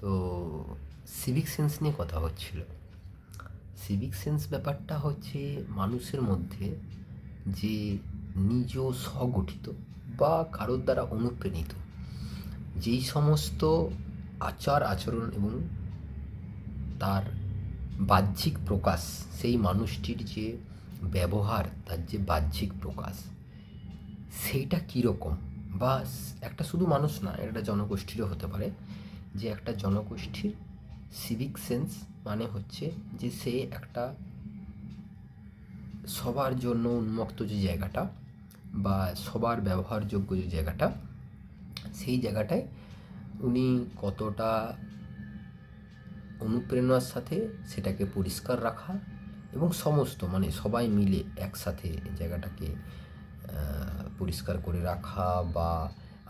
তো civic sense নিয়ে কথা হচ্ছিল। সিভিক সেন্স ব্যাপারটা হচ্ছে মানুষের মধ্যে যে নিজ স্বগঠিত বা কারোর দ্বারা অনুপ্রাণিত যেই সমস্ত আচার আচরণ এবং তার বাহ্যিক প্রকাশ, সেই মানুষটির যে ব্যবহার, তার যে বাহ্যিক প্রকাশ, সেইটা কীরকম, বা একটা শুধু মানুষ না, একটা জনগোষ্ঠীরও হতে পারে, যে একটা জনগোষ্ঠীর সিভিক সেন্স মানে হচ্ছে যে সে একটা সবার জন্য উন্মুক্ত যে জায়গাটা বা সবার ব্যবহারযোগ্য যে জায়গাটা, সেই জায়গাটায় উনি কতটা অনুপ্রেরণার সাথে সেটাকে পরিষ্কার রাখা এবং সমস্ত মানে সবাই মিলে একসাথে জায়গাটাকে পরিষ্কার করে রাখা, বা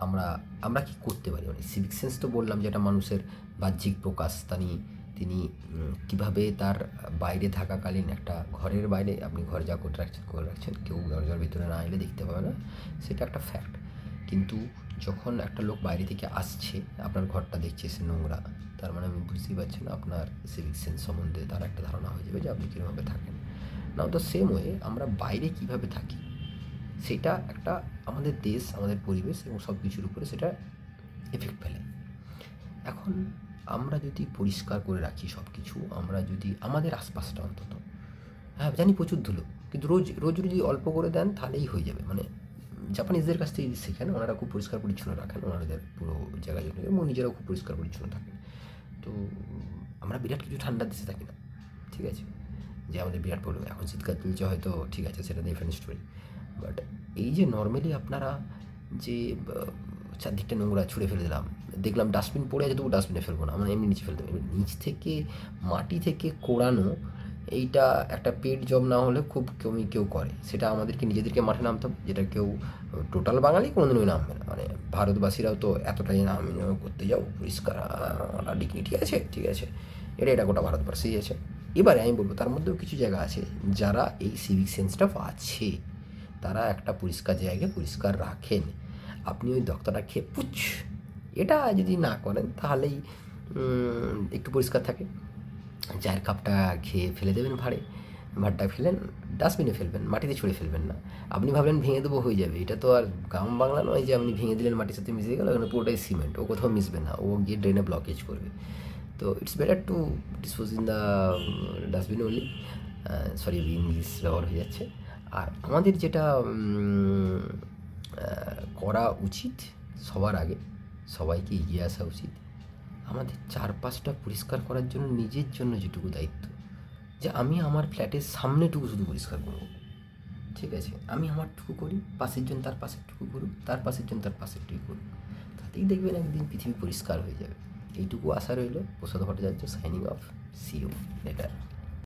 আমরা আমরা কী করতে পারি, মানে সিভিক সেন্স তো বললাম যেটা মানুষের বাহ্যিক প্রকাশ। তিনি কীভাবে তার বাইরে থাকাকালীন, একটা ঘরের বাইরে আপনি ঘর যা করে রাখছেন, কেউ দরজার ভিতরে না এলে দেখতে পাবে না, সেটা একটা ফ্যাক্ট। কিন্তু যখন একটা লোক বাইরে থেকে আসছে, আপনার ঘরটা দেখছে সে নোংরা, তার মানে আপনি বুঝতেই পারছেন আপনার সিভিক সেন্স সম্বন্ধে তার একটা ধারণা হয়ে যাবে যে আপনি কীভাবে থাকেন। নাও দ্য সেম ওয়ে আমরা বাইরে কীভাবে থাকি, সেটা একটা আমাদের দেশ, আমাদের পরিবেশ এবং সব কিছুর উপরে সেটা এফেক্ট ফেলে। এখন আমরা যদি পরিষ্কার করে রাখি সব কিছু, আমরা যদি আমাদের আশপাশটা অন্তত, হ্যাঁ জানি প্রচুর ধুলো, কিন্তু রোজ রোজ যদি অল্প করে দেন তাহলেই হয়ে যাবে। মানে জাপানিজদের কাছ থেকে যদি শেখেন, ওনারা খুব পরিষ্কার পরিচ্ছন্ন রাখেন ওনাদের পুরো জায়গা জন্য, এবং নিজেরাও খুব পরিষ্কার পরিচ্ছন্ন থাকেন। তো আমরা বিরাট কিছু ঠান্ডার দেশে থাকি না, ঠিক আছে, যে আমাদের বিরাট পড়বে। এখন শীতকাল চলছে হয়তো, ঠিক আছে, সেটা ডিফারেন্ট স্টোরি। বাট এই যে নর্মালি আপনারা যে চারদিকটা নোংরা ছুঁড়ে ফেলে দিলাম, দেখলাম ডাস্টবিন পড়ে আছে, তবু ডাস্টবিনে ফেলবো না, আমরা এমনি নিচে ফেলতে হবে। নিচ থেকে মাটি থেকে কোড়ানো, এইটা একটা পেট জব না হলে খুব কমই কেউ করে। সেটা আমাদেরকে নিজেদেরকে মাঠে নামতে হবে, যেটা কেউ টোটাল বাঙালি কোনোদিনই নামবে না। মানে ভারতবাসীরাও তো এতটাই নামে করতে যাও পরিষ্কার ডিগনিটি আছে, ঠিক আছে, এটা গোটা ভারতবর্ষেই আছে। এবারে আমি বলবো তার মধ্যেও কিছু জায়গা আছে যারা এই সিভিক সেন্সটা আছে, তারা একটা পরিষ্কার জায়গায় পরিষ্কার রাখেন। আপনি ওই দক্তাটা খেয়ে পুচ, এটা যদি না করেন তাহলেই একটু পরিষ্কার থাকে। চায়ের কাপটা খেয়ে ফেলে দেবেন ভাঁড়ে, ভাঁড়টা ফেলেন ডাস্টবিনে ফেলবেন, মাটিতে ছুঁড়ে ফেলবেন না। আপনি ভাবলেন ভেঙে দেবো হয়ে যাবে, এটা তো আর গ্রাম বাংলা নয় যে আপনি ভেঙে দিলেন মাটির সাথে মিশে গেল, ওখানে পুরোটাই সিমেন্ট, ও কোথাও মিশবে না, ও গিয়ে ড্রেনে ব্লকেজ করবে। তো it's better to dispose in the dustbin only. Sorry, English ব্যবহার হয়ে যাচ্ছে। আর আমাদের যেটা করা উচিত, সবার আগে সবাইকে এগিয়ে আসা উচিত আমাদের চারপাশটা পরিষ্কার করার জন্য। নিজের জন্য যেটুকু দায়িত্ব, যে আমি আমার ফ্ল্যাটের সামনেটুকু শুধু পরিষ্কার করবো, ঠিক আছে, আমি আমারটুকু করি, পাশের জন তার পাশেরটুকু করুক, তার পাশের জন তার পাশেরটুকু করুক, তাতেই দেখবেন একদিন পৃথিবী পরিষ্কার হয়ে যাবে। এইটুকু আশা রইল। Prasad Bhattacharya signing off, see you letter.